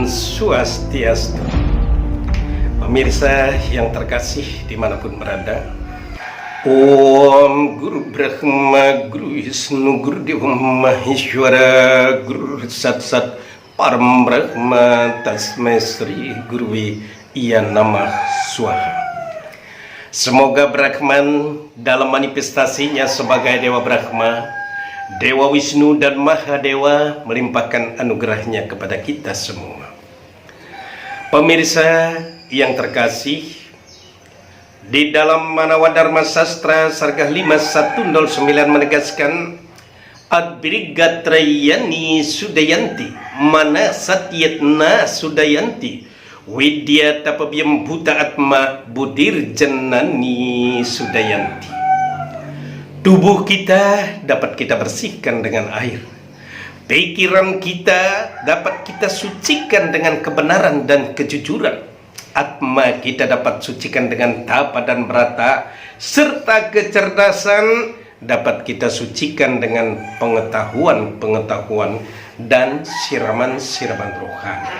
Swastiastu. Pemirsa yang terkasih dimanapun berada, Om Guru Brahma, Guru Wisnu, Guru Dewa Maheshwara, Guru Sat Sat Param Brahma, Tasmai Sri Guruwi Iya Namah Swaha. Semoga Brahman dalam manifestasinya sebagai Dewa Brahma, Dewa Wisnu dan Mahadewa melimpahkan anugerahnya kepada kita semua. Pemirsa yang terkasih, di dalam Manawa Dharma Sastra Sargah 5109 menegaskan Adbrigatrayani Sudayanti Mana Satyatna Sudayanti Widya Tapabhyam Bhuta Atma Budir Janani Sudayanti. Tubuh kita dapat kita bersihkan dengan air. Pikiran kita dapat kita sucikan dengan kebenaran dan kejujuran. Atma kita dapat sucikan dengan tapa dan brata, serta kecerdasan dapat kita sucikan dengan pengetahuan-pengetahuan dan siraman-siraman rohani.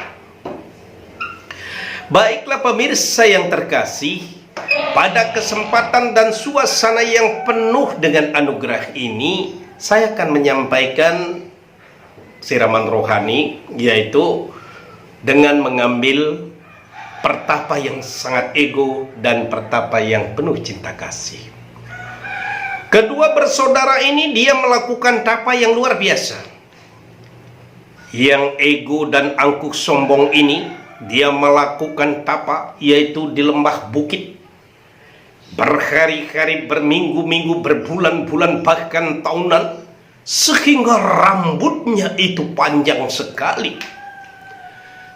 Baiklah pemirsa yang terkasih, pada kesempatan dan suasana yang penuh dengan anugerah ini, saya akan menyampaikan siraman rohani, yaitu dengan mengambil pertapa yang sangat ego dan pertapa yang penuh cinta kasih. Kedua bersaudara ini dia melakukan tapa yang luar biasa. Yang ego dan angkuh sombong ini dia melakukan tapa yaitu di lembah bukit. Berhari-hari, berminggu-minggu, berbulan-bulan, bahkan tahunan, sehingga rambutnya itu panjang sekali.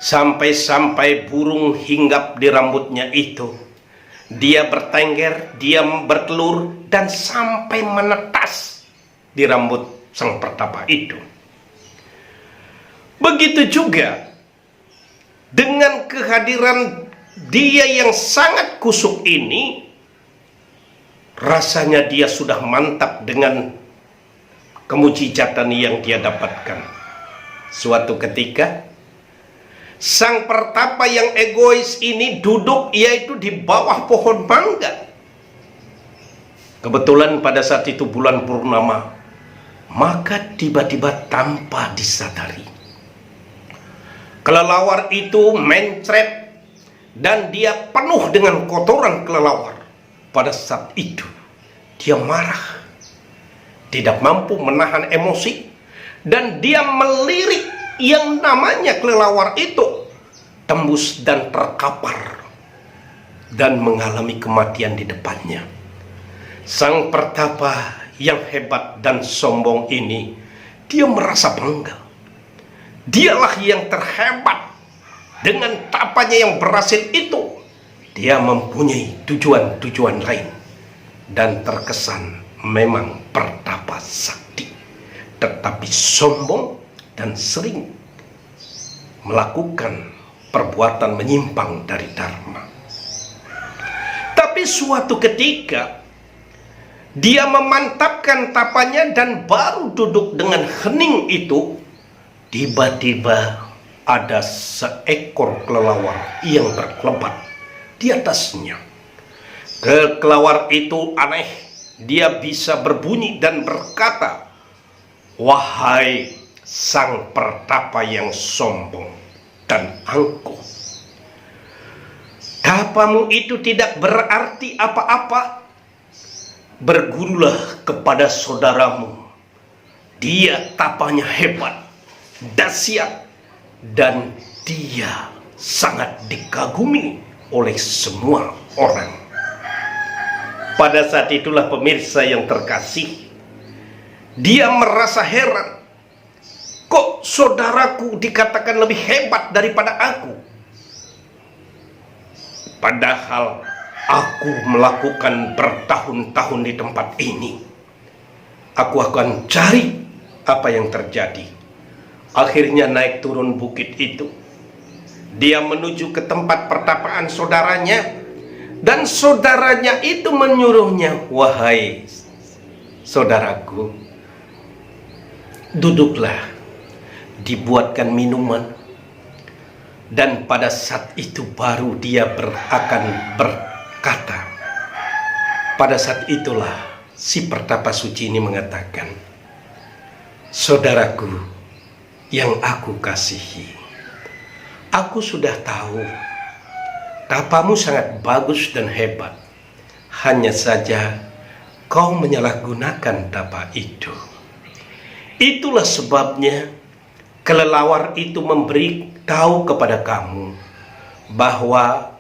Sampai-sampai burung hinggap di rambutnya itu. Dia bertengger, dia bertelur, dan sampai menetas di rambut sang pertapa itu. Begitu juga dengan kehadiran dia yang sangat kusuk ini, rasanya dia sudah mantap dengan kemujizatan yang dia dapatkan. Suatu ketika, sang pertapa yang egois ini duduk yaitu di bawah pohon mangga. Kebetulan pada saat itu bulan purnama, maka tiba-tiba tanpa disadari, kelelawar itu mencret dan dia penuh dengan kotoran kelelawar. Pada saat itu dia marah, tidak mampu menahan emosi, dan dia melirik yang namanya kelelawar itu, tembus dan terkapar dan mengalami kematian di depannya. Sang pertapa yang hebat dan sombong ini, dia merasa bangga. Dialah yang terhebat. Dengan tapanya yang berhasil itu, dia mempunyai tujuan-tujuan lain, dan terkesan memang pertapa sakti, tetapi sombong dan sering melakukan perbuatan menyimpang dari dharma. Tapi suatu ketika dia memantapkan tapanya dan baru duduk dengan hening itu, tiba-tiba ada seekor kelelawar yang berkelebat di atasnya. Kelelawar itu aneh, dia bisa berbunyi dan berkata, "Wahai sang pertapa yang sombong dan angkuh, tapamu itu tidak berarti apa-apa. Bergurulah kepada saudaramu. Dia tapanya hebat, dahsyat, dan dia sangat dikagumi oleh semua orang." Pada saat itulah pemirsa yang terkasih, dia merasa heran. Kok saudaraku dikatakan lebih hebat daripada aku? Padahal aku melakukan bertahun-tahun di tempat ini. Aku akan cari apa yang terjadi. Akhirnya naik turun bukit itu. Dia menuju ke tempat pertapaan saudaranya, dan saudaranya itu menyuruhnya, "Wahai saudaraku, duduklah, dibuatkan minuman, Dan pada saat itu baru dia akan berkata. Pada saat itulah si pertapa suci ini mengatakan, saudaraku yang aku kasihi, aku sudah tahu tapamu sangat bagus dan hebat. Hanya saja kau menyalahgunakan tapa itu. Itulah sebabnya kelelawar itu memberitahu kepada kamu bahwa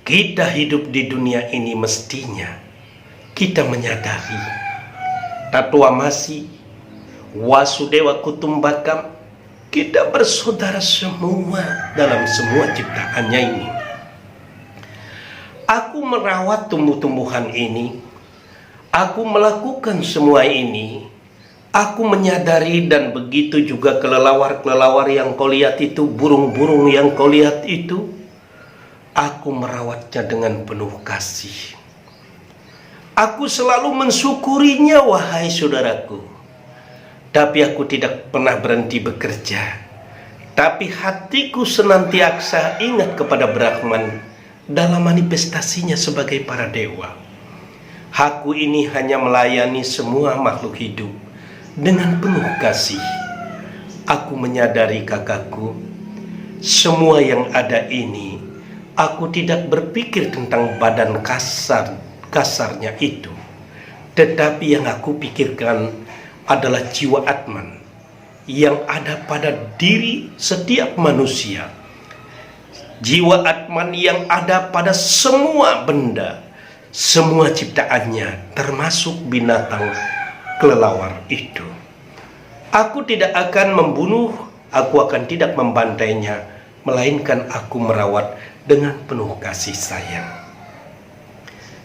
kita hidup di dunia ini mestinya kita menyadari Tatuamasi, Wasudewa Kutumbakam, kita bersaudara semua dalam semua ciptaannya ini. Aku merawat tumbuh-tumbuhan ini, aku melakukan semua ini, aku menyadari, dan begitu juga kelelawar-kelelawar yang kau lihat itu, burung-burung yang kau lihat itu, aku merawatnya dengan penuh kasih. Aku selalu mensyukurinya, wahai saudaraku. Tapi aku tidak pernah berhenti bekerja. Tapi hatiku senantiasa ingat kepada Brahman dalam manifestasinya sebagai para dewa. Aku ini hanya melayani semua makhluk hidup dengan penuh kasih. Aku menyadari, kakakku, semua yang ada ini, aku tidak berpikir tentang badan kasarnya itu, tetapi yang aku pikirkan adalah jiwa Atman yang ada pada diri setiap manusia. Jiwa Atman yang ada pada semua benda, semua ciptaannya, termasuk binatang kelelawar itu. Aku tidak akan membunuh, aku akan tidak membantainya, melainkan aku merawat dengan penuh kasih sayang.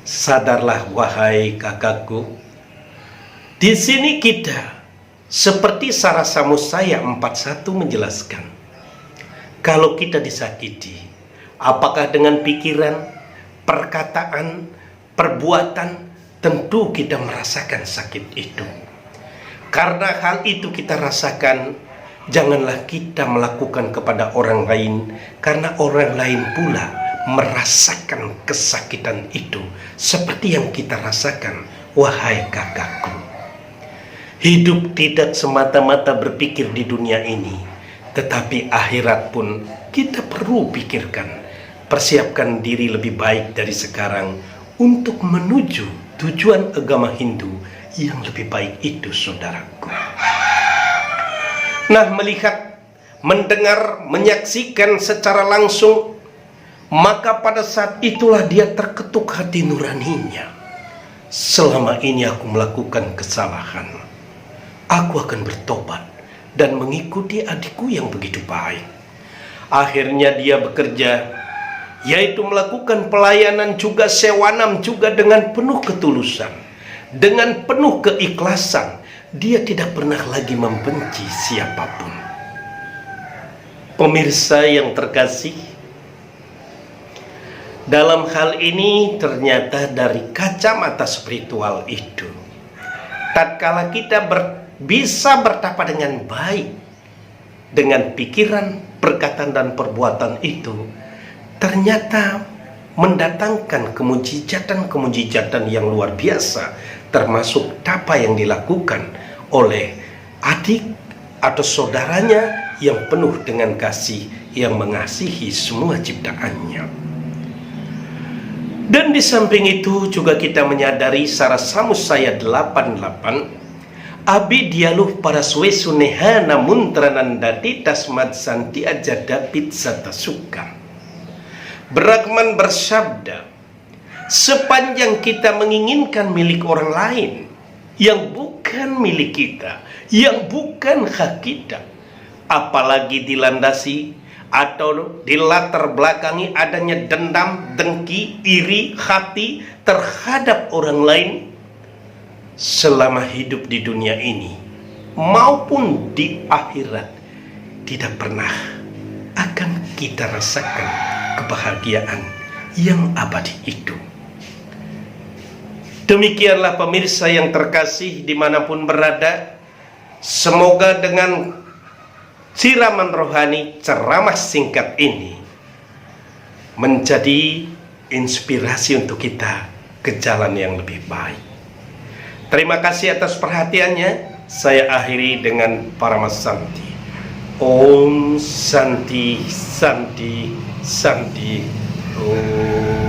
Sadarlah, wahai kakakku, di sini kita seperti Sarasamosaya 41 menjelaskan, kalau kita disakiti, apakah dengan pikiran, perkataan, perbuatan, tentu kita merasakan sakit itu. Karena hal itu kita rasakan, janganlah kita melakukan kepada orang lain, karena orang lain pula merasakan kesakitan itu seperti yang kita rasakan, wahai kakakku. Hidup tidak semata-mata berpikir di dunia ini, tetapi akhirat pun kita perlu pikirkan. Persiapkan diri lebih baik dari sekarang untuk menuju tujuan agama Hindu yang lebih baik itu, saudaraku. Nah, melihat, mendengar, menyaksikan secara langsung, maka pada saat itulah dia terketuk hati nuraninya. Selama ini aku melakukan kesalahan. Aku akan bertobat dan mengikuti adikku yang begitu baik. Akhirnya dia bekerja, yaitu melakukan pelayanan juga, sewanam juga dengan penuh ketulusan, dengan penuh keikhlasan. Dia tidak pernah lagi membenci siapapun. Pemirsa yang terkasih, dalam hal ini ternyata dari kacamata spiritual itu, tatkala kita bisa bertapa dengan baik, dengan pikiran, perkataan, dan perbuatan itu, ternyata mendatangkan kemujizatan yang luar biasa, termasuk tapa yang dilakukan oleh adik atau saudaranya yang penuh dengan kasih, yang mengasihi semua ciptaannya. Dan di samping itu juga kita menyadari Sarasamosaya 88, Abi dialuh para suesunehana muntranandati tasmad santi ajadapit satasuka. Brahman bersabda, sepanjang kita menginginkan milik orang lain yang bukan milik kita, yang bukan hak kita, apalagi dilandasi atau dilatar belakangi adanya dendam, dengki, iri hati terhadap orang lain, selama hidup di dunia ini maupun di akhirat, tidak pernah akan kita rasakan kebahagiaan yang abadi itu. Demikianlah pemirsa yang terkasih dimanapun berada, semoga dengan siraman rohani ceramah singkat ini menjadi inspirasi untuk kita ke jalan yang lebih baik. Terima kasih atas perhatiannya. Saya akhiri dengan Paramasanti. Om Santi Santi Santi Om.